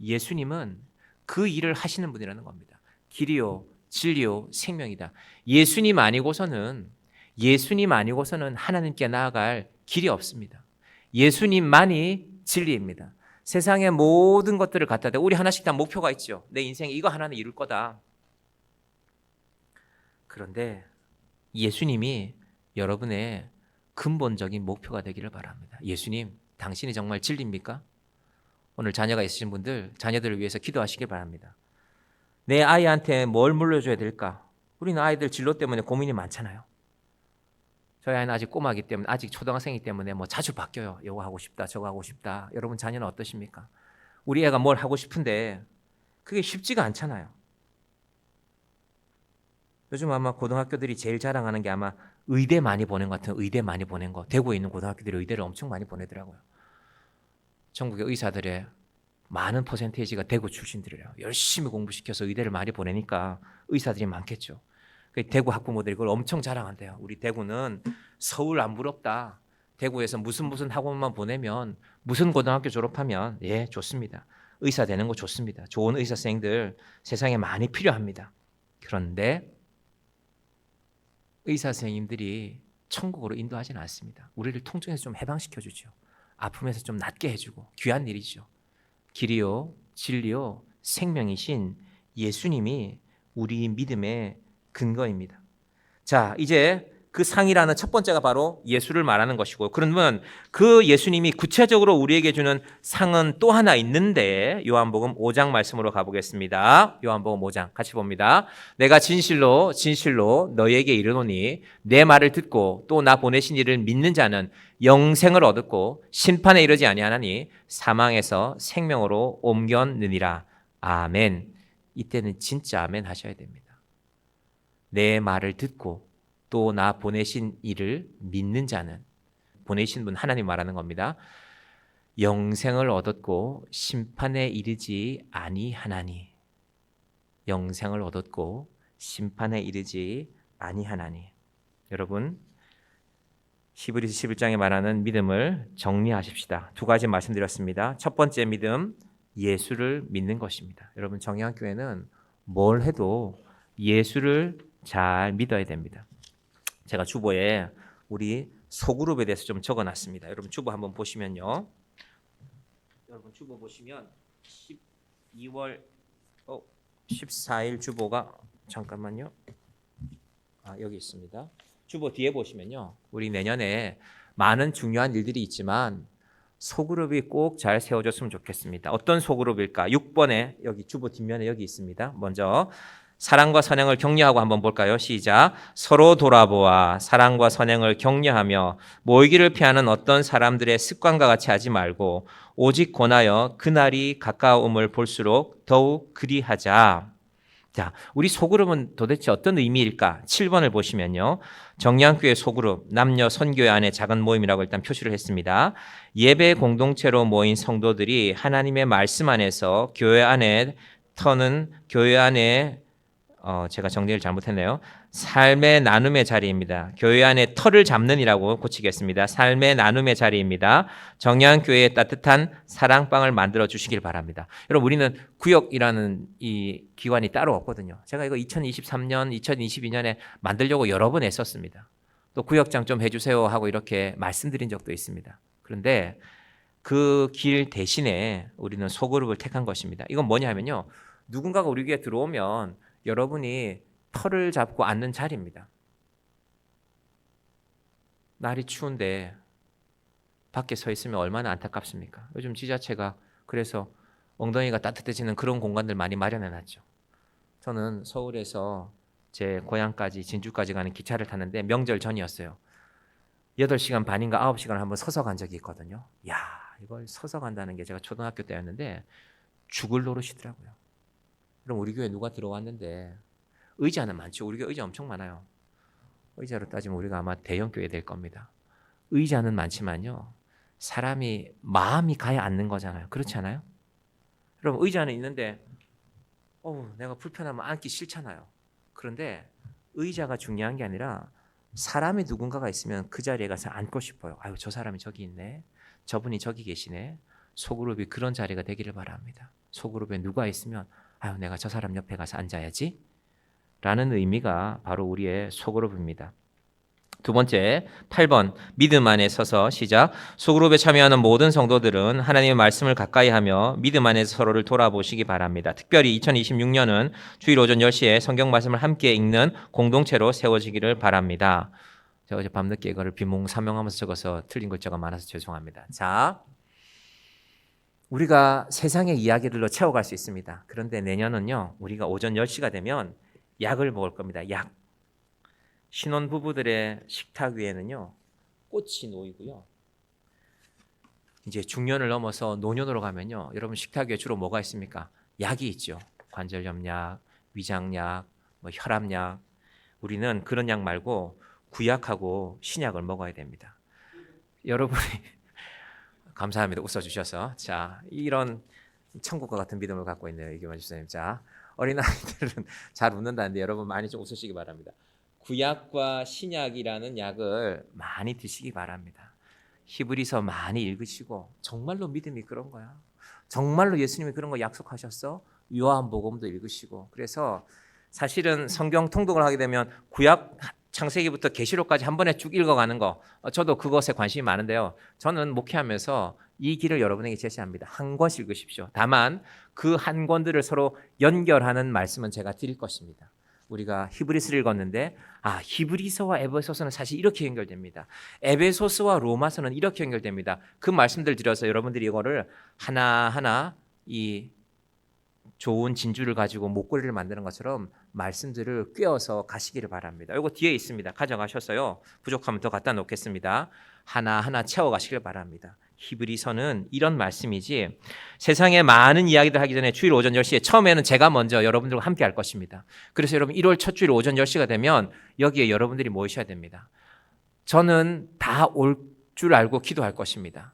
예수님은 그 일을 하시는 분이라는 겁니다. 길이요 진리요 생명이다. 예수님 아니고서는 하나님께 나아갈 길이 없습니다. 예수님만이 진리입니다. 세상의 모든 것들을 갖다 대. 우리 하나씩 다 목표가 있죠. 내 인생에 이거 하나는 이룰 거다. 그런데 예수님이 여러분의 근본적인 목표가 되기를 바랍니다. 예수님, 당신이 정말 진리입니까? 오늘 자녀가 있으신 분들, 자녀들을 위해서 기도하시길 바랍니다. 내 아이한테 뭘 물려줘야 될까? 우리는 아이들 진로 때문에 고민이 많잖아요. 저희 아이는 아직 꼬마기 때문에, 아직 초등학생이기 때문에 뭐 자주 바뀌어요. 이거 하고 싶다, 저거 하고 싶다. 여러분 자녀는 어떠십니까? 우리 애가 뭘 하고 싶은데 그게 쉽지가 않잖아요. 요즘 아마 고등학교들이 제일 자랑하는 게 아마 의대 많이 보낸 것 같은, 의대 많이 보낸 거. 대구에 있는 고등학교들이 의대를 엄청 많이 보내더라고요. 전국의 의사들의 많은 퍼센테이지가 대구 출신들이에요. 열심히 공부시켜서 의대를 많이 보내니까 의사들이 많겠죠. 대구 학부모들이 그걸 엄청 자랑한대요. 우리 대구는 서울 안 부럽다. 대구에서 무슨 학원만 보내면, 무슨 고등학교 졸업하면, 예, 좋습니다. 의사 되는 거 좋습니다. 좋은 의사생들 세상에 많이 필요합니다. 그런데 의사 선생님들이 천국으로 인도하지는 않습니다. 우리를 통증에서 좀 해방시켜 주죠. 아픔에서 좀 낫게 해주고, 귀한 일이죠. 길이요 진리요 생명이신 예수님이 우리 믿음의 근거입니다. 자, 이제 그 상이라는 첫 번째가 바로 예수를 말하는 것이고, 그러면 그 예수님이 구체적으로 우리에게 주는 상은 또 하나 있는데, 요한복음 5장 말씀으로 가보겠습니다. 요한복음 5장 같이 봅니다. 내가 진실로 너희에게 이르노니 내 말을 듣고 또 나 보내신 이를 믿는 자는 영생을 얻었고 심판에 이르지 아니하나니 사망에서 생명으로 옮겼느니라. 아멘. 이때는 진짜 아멘 하셔야 됩니다. 내 말을 듣고 또 나 보내신 이를 믿는 자는, 보내신 분 하나님 말하는 겁니다. 영생을 얻었고 심판에 이르지 아니하나니. 영생을 얻었고 심판에 이르지 아니하나니. 여러분, 히브리서 11장에 말하는 믿음을 정리하십시다. 두 가지 말씀드렸습니다. 첫 번째 믿음, 예수를 믿는 것입니다. 여러분, 정의학교회는 뭘 해도 예수를 잘 믿어야 됩니다. 제가 주보에 우리 소그룹에 대해서 좀 적어놨습니다. 여러분 주보 한번 보시면요. 여러분 주보 보시면 12월 14일 주보가, 잠깐만요. 여기 있습니다. 주보 뒤에 보시면요. 우리 내년에 많은 중요한 일들이 있지만 소그룹이 꼭 잘 세워졌으면 좋겠습니다. 어떤 소그룹일까? 6번에 여기 주보 뒷면에 여기 있습니다. 먼저 사랑과 선행을 격려하고 한번 볼까요? 시작. 서로 돌아보아 사랑과 선행을 격려하며 모이기를 피하는 어떤 사람들의 습관과 같이 하지 말고 오직 권하여 그날이 가까움을 볼수록 더욱 그리하자. 자, 우리 소그룹은 도대체 어떤 의미일까? 7번을 보시면요. 정량교회 소그룹, 남녀 선교회 안에 작은 모임이라고 일단 표시를 했습니다. 예배 공동체로 모인 성도들이 하나님의 말씀 안에서 교회 안에 제가 정리를 잘못했네요. 삶의 나눔의 자리입니다. 교회 안에 터를 잡는이라고 고치겠습니다. 삶의 나눔의 자리입니다. 정량교회의 따뜻한 사랑방을 만들어 주시길 바랍니다. 여러분, 우리는 구역이라는 이 기관이 따로 없거든요. 제가 이거 2023년, 2022년에 만들려고 여러 번 애썼습니다. 또 구역장 좀 해주세요 하고 이렇게 말씀드린 적도 있습니다. 그런데 그 길 대신에 우리는 소그룹을 택한 것입니다. 이건 뭐냐 하면요. 누군가가 우리 교회에 들어오면 여러분이 털을 잡고 앉는 자리입니다. 날이 추운데 밖에 서 있으면 얼마나 안타깝습니까? 요즘 지자체가 그래서 엉덩이가 따뜻해지는 그런 공간들 많이 마련해놨죠. 저는 서울에서 제 고향까지 진주까지 가는 기차를 탔는데 명절 전이었어요. 8시간 반인가 9시간을 한번 서서 간 적이 있거든요. 야, 이걸 서서 간다는 게 제가 초등학교 때였는데 죽을 노릇이더라고요. 그럼 우리 교회 누가 들어왔는데 의자는 많죠. 우리 교회 의자 엄청 많아요. 의자로 따지면 우리가 아마 대형 교회 될 겁니다. 의자는 많지만요. 사람이 마음이 가야 앉는 거잖아요. 그렇지 않아요? 여러분 의자는 있는데 내가 불편하면 앉기 싫잖아요. 그런데 의자가 중요한 게 아니라 사람이 누군가가 있으면 그 자리에 가서 앉고 싶어요. 아유, 저 사람이 저기 있네. 저분이 저기 계시네. 소그룹이 그런 자리가 되기를 바랍니다. 소그룹에 누가 있으면 아유, 내가 저 사람 옆에 가서 앉아야지 라는 의미가 바로 우리의 소그룹입니다. 두 번째, 8번 믿음 안에 서서 시작. 소그룹에 참여하는 모든 성도들은 하나님의 말씀을 가까이 하며 믿음 안에서 서로를 돌아보시기 바랍니다. 특별히 2026년은 주일 오전 10시에 성경 말씀을 함께 읽는 공동체로 세워지기를 바랍니다. 제가 어제 밤늦게 이거를 비몽사몽하면서 적어서 틀린 글자가 많아서 죄송합니다. 자, 우리가 세상의 이야기들로 채워갈 수 있습니다. 그런데 내년은요, 우리가 오전 10시가 되면 약을 먹을 겁니다. 약. 신혼부부들의 식탁 위에는요, 꽃이 놓이고요. 이제 중년을 넘어서 노년으로 가면요, 여러분 식탁 위에 주로 뭐가 있습니까? 약이 있죠. 관절염약, 위장약, 혈압약. 우리는 그런 약 말고 구약하고 신약을 먹어야 됩니다. 여러분이 감사합니다. 웃어주셔서. 자, 이런 천국과 같은 믿음을 갖고 있네요. 이규만 집사님. 자, 어린아이들은 잘 웃는다는데 여러분 많이 좀 웃으시기 바랍니다. 구약과 신약이라는 약을 많이 드시기 바랍니다. 히브리서 많이 읽으시고 정말로 믿음이 그런 거야. 정말로 예수님이 그런 거 약속하셨어? 요한복음도 읽으시고. 그래서 사실은 성경 통독을 하게 되면 구약 창세기부터 계시록까지 한 번에 쭉 읽어가는 거, 저도 그것에 관심이 많은데요. 저는 목회하면서 이 길을 여러분에게 제시합니다. 한 권씩 읽으십시오. 다만 그 한 권들을 서로 연결하는 말씀은 제가 드릴 것입니다. 우리가 히브리서를 읽었는데 히브리서와 에베소서는 사실 이렇게 연결됩니다. 에베소서와 로마서는 이렇게 연결됩니다. 그 말씀들 드려서 여러분들이 이거를 하나하나 이 좋은 진주를 가지고 목걸이를 만드는 것처럼 말씀들을 꿰어서 가시기를 바랍니다. 이거 뒤에 있습니다. 가져가셔서요. 부족하면 더 갖다 놓겠습니다. 하나하나 채워가시길 바랍니다. 히브리서는 이런 말씀이지 세상에 많은 이야기들 하기 전에 주일 오전 10시에 처음에는 제가 먼저 여러분들과 함께 할 것입니다. 그래서 여러분 1월 첫 주일 오전 10시가 되면 여기에 여러분들이 모이셔야 됩니다. 저는 다 올 줄 알고 기도할 것입니다.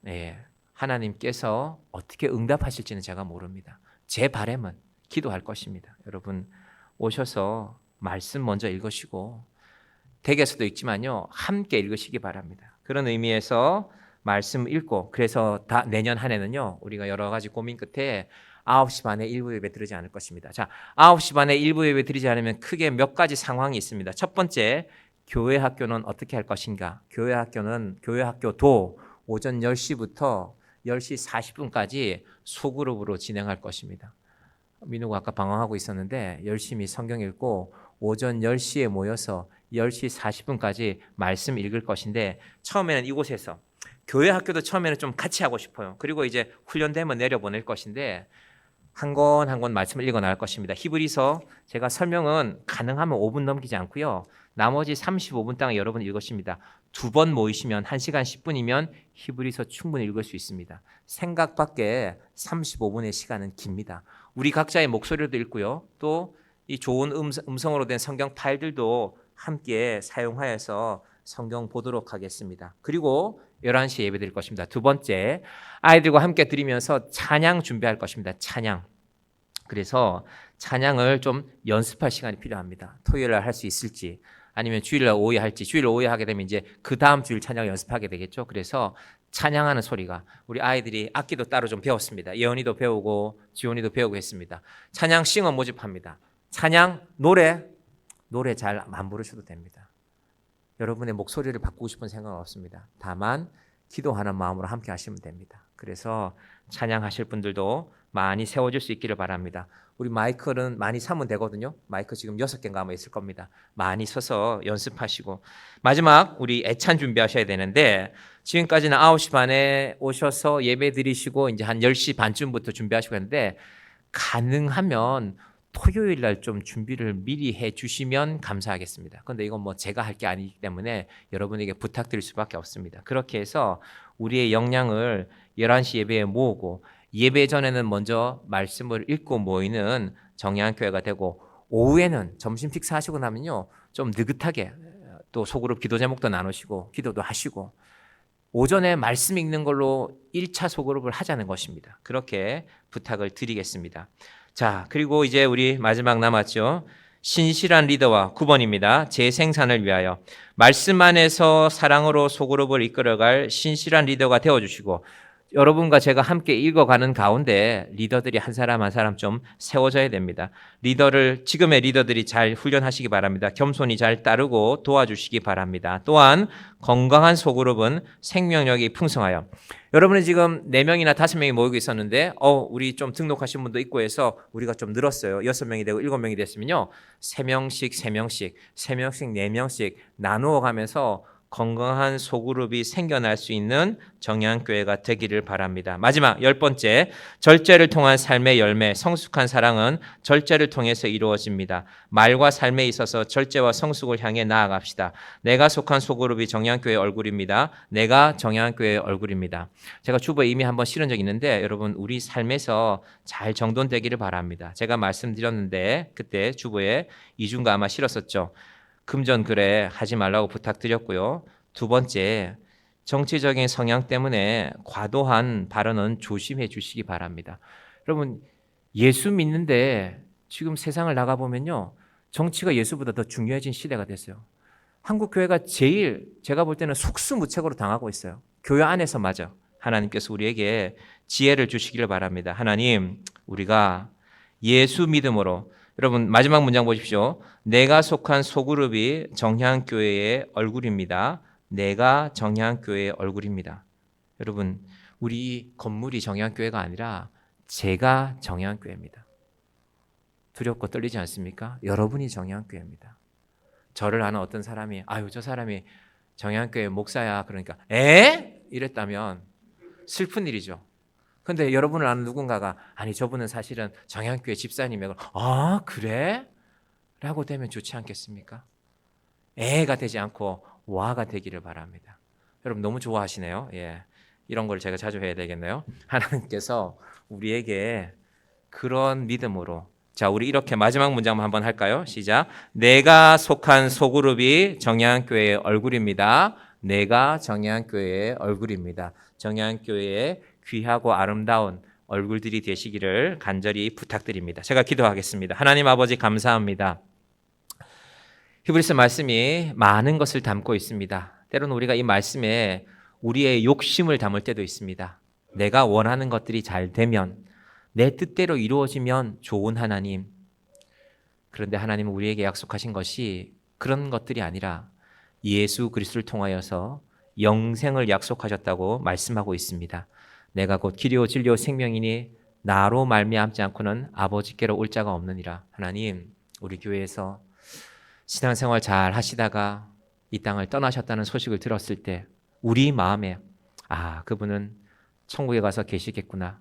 네, 하나님께서 어떻게 응답하실지는 제가 모릅니다. 제 바람은 기도할 것입니다. 여러분 오셔서 말씀 먼저 읽으시고 댁에서도 읽지만요. 함께 읽으시기 바랍니다. 그런 의미에서 말씀 읽고 그래서 내년 한 해는요. 우리가 여러 가지 고민 끝에 9시 반에 일부 예배 드리지 않을 것입니다. 자, 9시 반에 일부 예배 드리지 않으면 크게 몇 가지 상황이 있습니다. 첫 번째, 교회 학교는 어떻게 할 것인가? 교회 학교도 오전 10시부터 10시 40분까지 소그룹으로 진행할 것입니다. 민우가 아까 방황하고 있었는데 열심히 성경 읽고 오전 10시에 모여서 10시 40분까지 말씀 읽을 것인데 처음에는 이곳에서 교회 학교도 처음에는 좀 같이 하고 싶어요. 그리고 이제 훈련되면 내려보낼 것인데 한 권 한 권 말씀을 읽어 나갈 것입니다. 히브리서 제가 설명은 가능하면 5분 넘기지 않고요. 나머지 35분 동안 여러분 읽으십니다. 2번 모이시면 1시간 10분이면 히브리서 충분히 읽을 수 있습니다. 생각 밖에 35분의 시간은 깁니다. 우리 각자의 목소리도 읽고요. 또 이 좋은 음성으로 된 성경 파일들도 함께 사용하여서 성경 보도록 하겠습니다. 그리고 11시에 예배 드릴 것입니다. 두 번째, 아이들과 함께 드리면서 찬양 준비할 것입니다. 찬양. 그래서 찬양을 좀 연습할 시간이 필요합니다. 토요일 날 할 수 있을지 아니면 주일 날 오후에 할지. 주일 오후에 하게 되면 이제 그 다음 주일 찬양을 연습하게 되겠죠. 그래서 찬양하는 소리가, 우리 아이들이 악기도 따로 좀 배웠습니다. 예언이도 배우고 지원이도 배우고 했습니다. 찬양 싱어 모집합니다. 찬양 노래 잘 안 부르셔도 됩니다. 여러분의 목소리를 바꾸고 싶은 생각은 없습니다. 다만 기도하는 마음으로 함께 하시면 됩니다. 그래서 찬양하실 분들도 많이 세워줄 수 있기를 바랍니다. 우리 마이크는 많이 사면 되거든요. 마이크 지금 6개인가 아마 있을 겁니다. 많이 서서 연습하시고, 마지막 우리 애찬 준비하셔야 되는데, 지금까지는 9시 반에 오셔서 예배 드리시고 이제 한 10시 반쯤부터 준비하시고 했는데, 가능하면 토요일 날 좀 준비를 미리 해 주시면 감사하겠습니다. 그런데 이건 뭐 제가 할 게 아니기 때문에 여러분에게 부탁드릴 수밖에 없습니다. 그렇게 해서 우리의 역량을 11시 예배에 모으고, 예배 전에는 먼저 말씀을 읽고 모이는 정예한교회가 되고, 오후에는 점심 식사하시고 나면요 좀 느긋하게 또 소그룹 기도 제목도 나누시고 기도도 하시고, 오전에 말씀 읽는 걸로 1차 소그룹을 하자는 것입니다. 그렇게 부탁을 드리겠습니다. 자, 그리고 이제 우리 마지막 남았죠. 신실한 리더와 9번입니다. 재생산을 위하여 말씀 안에서 사랑으로 소그룹을 이끌어갈 신실한 리더가 되어주시고, 여러분과 제가 함께 읽어가는 가운데 리더들이 한 사람 한 사람 좀 세워져야 됩니다. 지금의 리더들이 잘 훈련하시기 바랍니다. 겸손히 잘 따르고 도와주시기 바랍니다. 또한 건강한 소그룹은 생명력이 풍성하여, 여러분이 지금 4명이나 5명이 모이고 있었는데 우리 좀 등록하신 분도 있고 해서 우리가 좀 늘었어요. 6명이 되고 7명이 됐으면요 3명씩 4명씩 나누어 가면서 건강한 소그룹이 생겨날 수 있는 정예한교회가 되기를 바랍니다. 마지막 10번째, 절제를 통한 삶의 열매, 성숙한 사랑은 절제를 통해서 이루어집니다. 말과 삶에 있어서 절제와 성숙을 향해 나아갑시다. 내가 속한 소그룹이 정예한교회의 얼굴입니다. 내가 정예한교회의 얼굴입니다. 제가 주보에 이미 한번 실은 적이 있는데, 여러분 우리 삶에서 잘 정돈되기를 바랍니다. 제가 말씀드렸는데 그때 주보에 이중가 아마 실었었죠. 금전거래 하지 말라고 부탁드렸고요. 두 번째, 정치적인 성향 때문에 과도한 발언은 조심해 주시기 바랍니다. 여러분 예수 믿는데 지금 세상을 나가보면요 정치가 예수보다 더 중요해진 시대가 됐어요. 한국 교회가 제일 제가 볼 때는 속수무책으로 당하고 있어요. 교회 안에서마저. 하나님께서 우리에게 지혜를 주시기를 바랍니다. 하나님, 우리가 예수 믿음으로, 여러분 마지막 문장 보십시오. 내가 속한 소그룹이 정향교회의 얼굴입니다. 내가 정향교회의 얼굴입니다. 여러분 우리 건물이 정향교회가 아니라 제가 정향교회입니다. 두렵고 떨리지 않습니까? 여러분이 정향교회입니다. 저를 아는 어떤 사람이 저 사람이 정향교회 목사야 그러니까 이랬다면 슬픈 일이죠. 근데 여러분을 아는 누군가가 아니 저분은 사실은 정향교회 집사님이고 그래? 라고 되면 좋지 않겠습니까? 애가 되지 않고 와가 되기를 바랍니다. 여러분 너무 좋아하시네요. 예, 이런 걸 제가 자주 해야 되겠네요. 하나님께서 우리에게 그런 믿음으로, 자 우리 이렇게 마지막 문장만 한번 할까요? 시작. 내가 속한 소그룹이 정예한교회의 얼굴입니다. 내가 정예한교회의 얼굴입니다. 정예한교회의 귀하고 아름다운 얼굴들이 되시기를 간절히 부탁드립니다. 제가 기도하겠습니다. 하나님 아버지 감사합니다. 히브리서 말씀이 많은 것을 담고 있습니다. 때로는 우리가 이 말씀에 우리의 욕심을 담을 때도 있습니다. 내가 원하는 것들이 잘 되면, 내 뜻대로 이루어지면 좋은 하나님. 그런데 하나님은 우리에게 약속하신 것이 그런 것들이 아니라 예수 그리스도를 통하여서 영생을 약속하셨다고 말씀하고 있습니다. 내가 곧 길이요 진리요 생명이니 나로 말미암지 않고는 아버지께로 올 자가 없느니라. 하나님, 우리 교회에서 신앙생활 잘 하시다가 이 땅을 떠나셨다는 소식을 들었을 때 우리 마음에 그분은 천국에 가서 계시겠구나.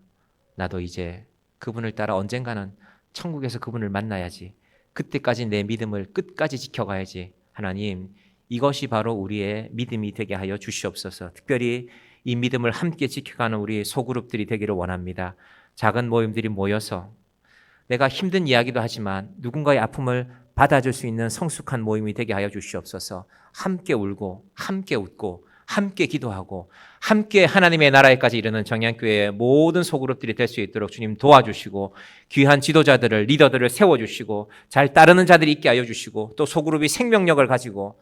나도 이제 그분을 따라 언젠가는 천국에서 그분을 만나야지. 그때까지 내 믿음을 끝까지 지켜가야지. 하나님, 이것이 바로 우리의 믿음이 되게 하여 주시옵소서. 특별히 이 믿음을 함께 지켜가는 우리 소그룹들이 되기를 원합니다. 작은 모임들이 모여서 내가 힘든 이야기도 하지만 누군가의 아픔을 받아줄 수 있는 성숙한 모임이 되게 하여 주시옵소서. 함께 울고 함께 웃고 함께 기도하고 함께 하나님의 나라에까지 이르는 정향교회의 모든 소그룹들이 될 수 있도록 주님 도와주시고 귀한 지도자들을 리더들을 세워주시고 잘 따르는 자들이 있게 하여 주시고 또 소그룹이 생명력을 가지고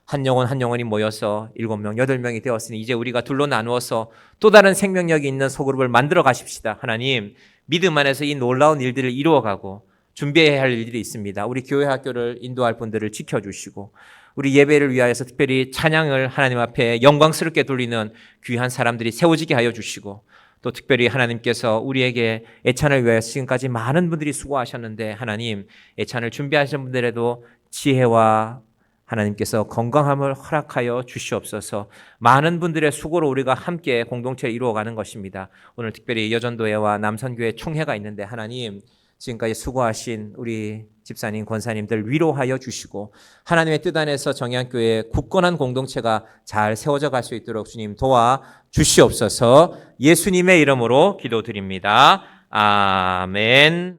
한 영혼 한 영혼이 모여서 7명, 8명이 되었으니 이제 우리가 둘로 나누어서 또 다른 생명력이 있는 소그룹을 만들어 가십시다. 하나님, 믿음 안에서 이 놀라운 일들을 이루어가고 준비해야 할 일들이 있습니다. 우리 교회 학교를 인도할 분들을 지켜주시고 우리 예배를 위하여서 특별히 찬양을 하나님 앞에 영광스럽게 돌리는 귀한 사람들이 세워지게 하여 주시고 또 특별히 하나님께서 우리에게 애찬을 위하여서 지금까지 많은 분들이 수고하셨는데 하나님, 애찬을 준비하신 분들에도 지혜와 하나님께서 건강함을 허락하여 주시옵소서. 많은 분들의 수고로 우리가 함께 공동체를 이루어가는 것입니다. 오늘 특별히 여전도회와 남선교회 총회가 있는데 하나님, 지금까지 수고하신 우리 집사님, 권사님들 위로하여 주시고 하나님의 뜻 안에서 정향교회의 굳건한 공동체가 잘 세워져 갈 수 있도록 주님 도와 주시옵소서. 예수님의 이름으로 기도드립니다. 아멘.